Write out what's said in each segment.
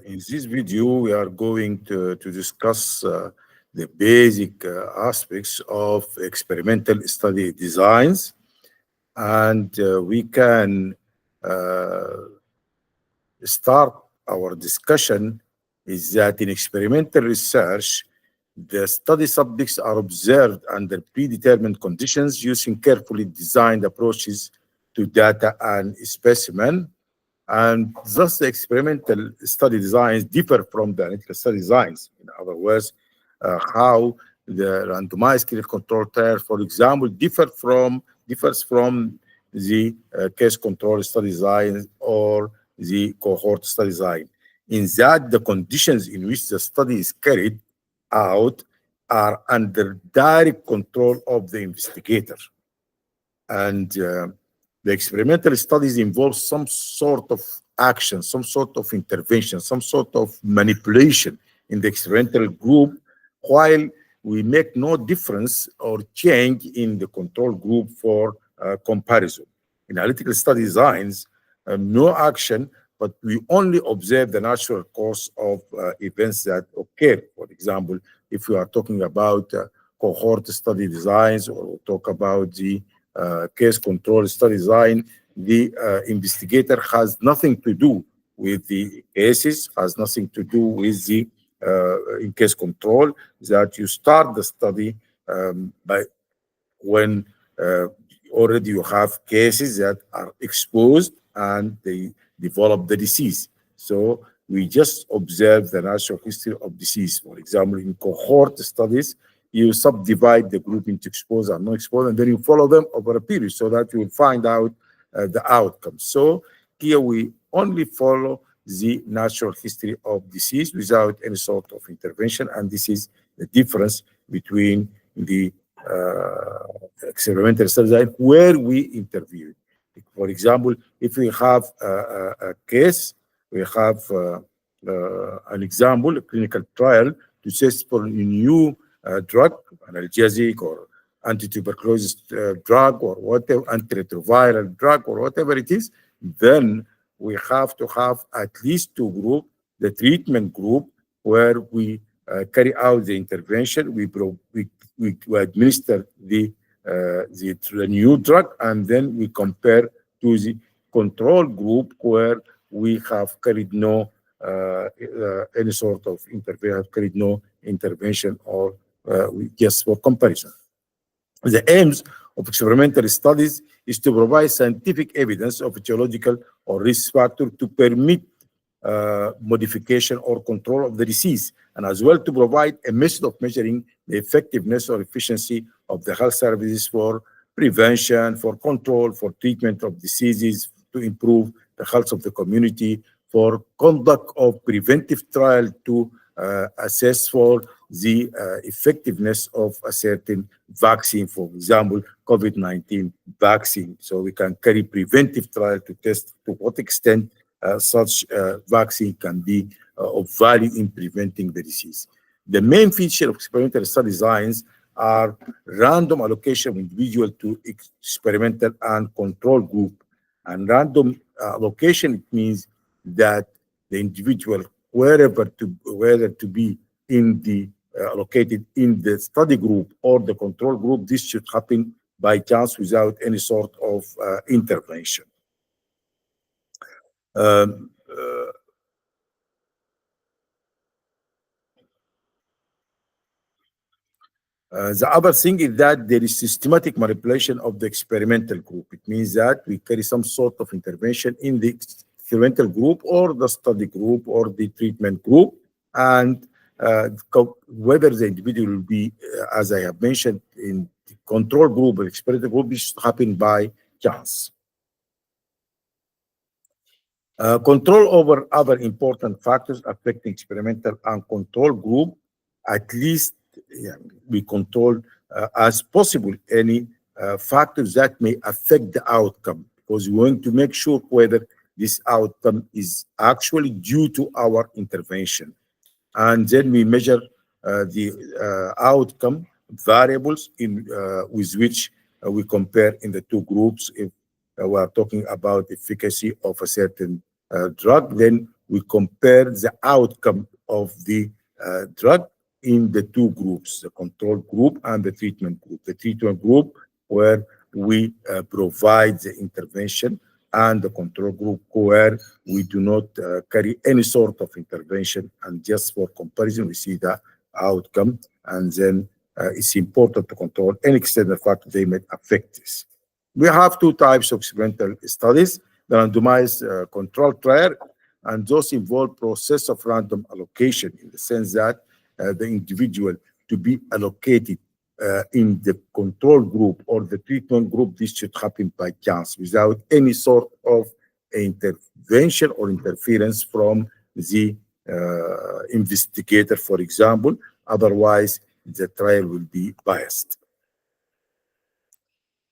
In this video, we are going to discuss the basic aspects of experimental study designs, and we can uh, start our discussion is that in experimental research, the study subjects are observed under predetermined conditions using carefully designed approaches to data and specimen. And thus, the experimental study designs differ from the analytical study designs. In other words, how the randomized clinical control trial, for example, differs from the case control study design or the cohort study design. In that, the conditions in which the study is carried out are under direct control of the investigator. And the experimental studies involve some sort of action, some sort of intervention, some sort of manipulation in the experimental group, while we make no difference or change in the control group for comparison. In analytical study designs, no action, but we only observe the natural course of events that occur. For example, if we are talking about cohort study designs or talk about the case control study design, the investigator has nothing to do with the cases, has nothing to do with the in case control, that you start the study by when already you have cases that are exposed and they develop the disease. So we just observe the natural history of disease. For example, in cohort studies, you subdivide the group into exposed and non-exposed, and then you follow them over a period so that you will find out the outcomes. So here we only follow the natural history of disease without any sort of intervention, and this is the difference between the experimental study design where we interview. For example, if we have a case, we have an example, a clinical trial to test for a new drug, analgesic or anti-tuberculosis drug or whatever, antiretroviral drug or whatever it is, then we have to have at least two groups, the treatment group where we carry out the intervention, we administer the new drug, and then we compare to the control group where we have carried no any sort of intervention, have carried no intervention or just for comparison. The aims of experimental studies is to provide scientific evidence of etiological or risk factor to permit modification or control of the disease, and as well to provide a method of measuring the effectiveness or efficiency of the health services for prevention, for control, for treatment of diseases, to improve the health of the community, for conduct of preventive trial to assess for the effectiveness of a certain vaccine, for example, COVID-19 vaccine. So we can carry preventive trial to test to what extent such vaccine can be of value in preventing the disease. The main feature of experimental study designs are random allocation of individual to experimental and control group. And random allocation, it means that the individual, whether to be in the located in the study group or the control group, this should happen by chance without any sort of intervention. Um, uh, the other thing is that there is systematic manipulation of the experimental group. It means that we carry some sort of intervention in the experimental group or the study group or the treatment group, and whether the individual will be, as I have mentioned, in the control group or experimental group, this should happen by chance. Control over other important factors affecting experimental and control group, at least we control as possible any factors that may affect the outcome, because we want to make sure whether this outcome is actually due to our intervention. And then we measure the outcome variables in with which we compare in the two groups. If we are talking about efficacy of a certain drug, then we compare the outcome of the drug in the two groups, the control group and the treatment group. The treatment group where we provide the intervention, and the control group where we do not carry any sort of intervention, and just for comparison we see the outcome. And then it's important to control any external factor they may affect this. We have two types of experimental studies: the randomized control trial, and those involve process of random allocation, in the sense that the individual to be allocated in the control group or the treatment group. This should happen by chance without any sort of intervention or interference from the investigator, for example. Otherwise, the trial will be biased.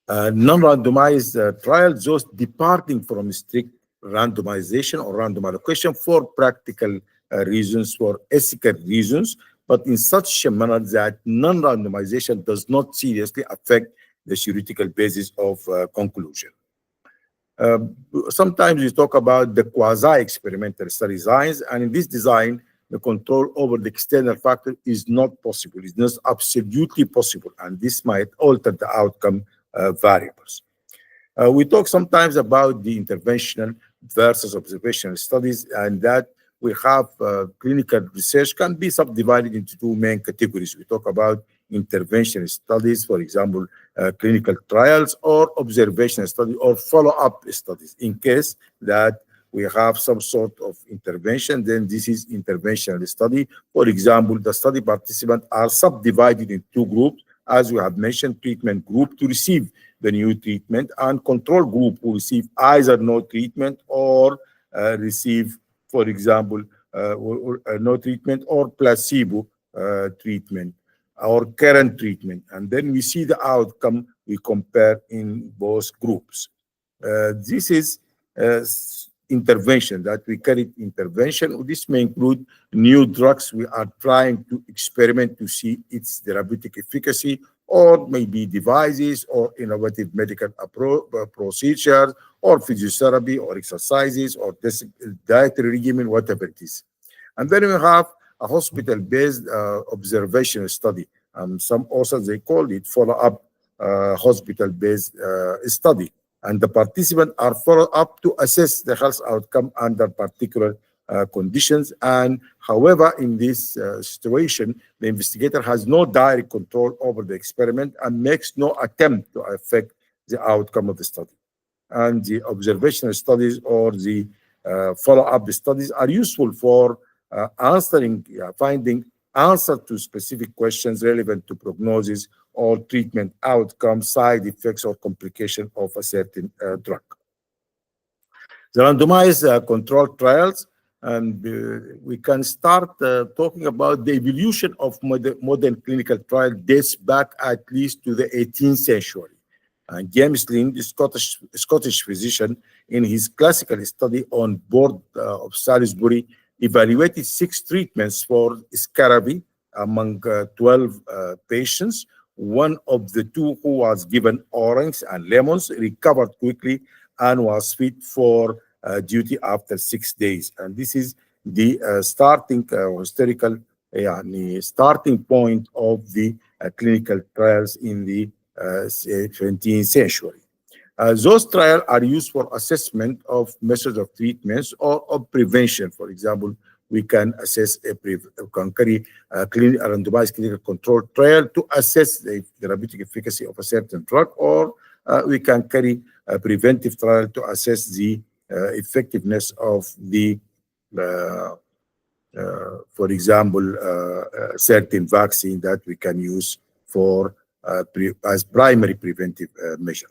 Non-randomized trials, those departing from strict randomization or random allocation for practical reasons, for ethical reasons, but in such a manner that non-randomization does not seriously affect the theoretical basis of conclusion. Sometimes we talk about the quasi-experimental study designs, and in this design, the control over the external factor is not possible. It's not absolutely possible, and this might alter the outcome variables. We talk sometimes about the interventional versus observational studies, and that we have clinical research can be subdivided into two main categories. We talk about intervention studies, for example, clinical trials, or observational studies or follow-up studies. In case that we have some sort of intervention, then this is interventional study. For example, the study participants are subdivided in two groups, as we have mentioned: treatment group to receive the new treatment, and control group who receive either no treatment or receive, for example, no treatment or placebo treatment or current treatment. And then we see the outcome we compare in both groups. This is intervention, that we carry intervention. This may include new drugs we are trying to experiment to see its therapeutic efficacy, or maybe devices or innovative medical procedures or physiotherapy or exercises or dietary regimen, whatever it is. And then we have a hospital-based observational study. Some authors, they call it follow-up hospital-based study. And the participants are followed up to assess the health outcome under particular conditions. And however, in this situation, the investigator has no direct control over the experiment and makes no attempt to affect the outcome of the study. And the observational studies or the follow-up studies are useful for finding answers to specific questions relevant to prognosis or treatment outcome, side effects, or complication of a certain drug. The randomized controlled trials, and we can start talking about the evolution of modern clinical trial dates back at least to the 18th century. And James Lind, the Scottish physician, in his classical study on board of Salisbury, evaluated 6 treatments for scurvy among 12 patients. One of the 2 who was given orange and lemons recovered quickly and was fit for duty after 6 days. And this is the starting historical starting point of the clinical trials in the 20th century. Those trials are used for assessment of methods of treatments or of prevention. For example, we can assess a randomized clinical control trial to assess the therapeutic efficacy of a certain drug, or we can carry a preventive trial to assess the effectiveness of the, for example, certain vaccine that we can use for as primary preventive measure.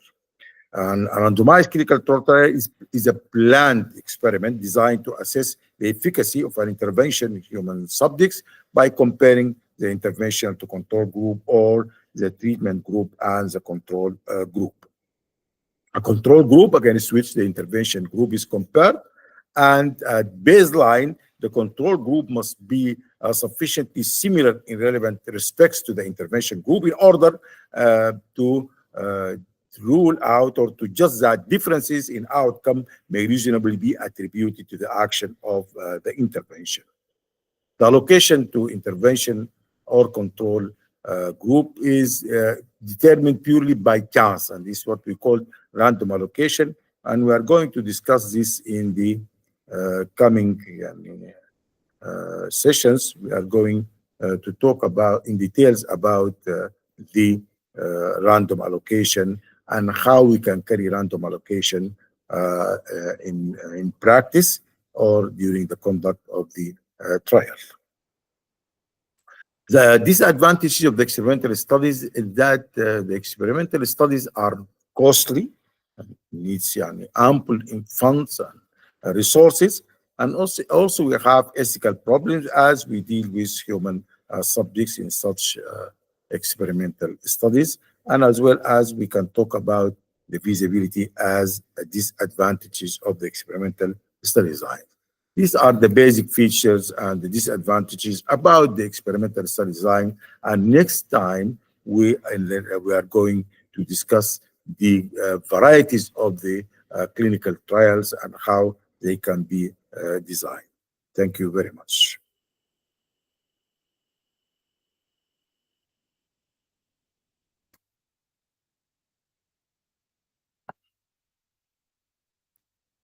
And a randomized clinical trial is a planned experiment designed to assess the efficacy of an intervention in human subjects by comparing the intervention to control group or the treatment group and the control group. A control group against which the intervention group is compared, and at baseline, the control group must be sufficiently similar in relevant respects to the intervention group in order to rule out or to just that differences in outcome may reasonably be attributed to the action of the intervention. The allocation to intervention or control group is determined purely by chance, and this is what we call random allocation. And we are going to discuss this in the coming sessions. We are going to talk about in details about the random allocation and how we can carry random allocation in practice or during the conduct of the trial. The disadvantages of the experimental studies is that the experimental studies are costly, needs ample in funds and resources, and also we have ethical problems as we deal with human subjects in such experimental studies, and as well as we can talk about the feasibility as disadvantages of the experimental study design. These are the basic features and the disadvantages about the experimental study design. And next time, we are going to discuss the varieties of the clinical trials and how they can be designed. Thank you very much.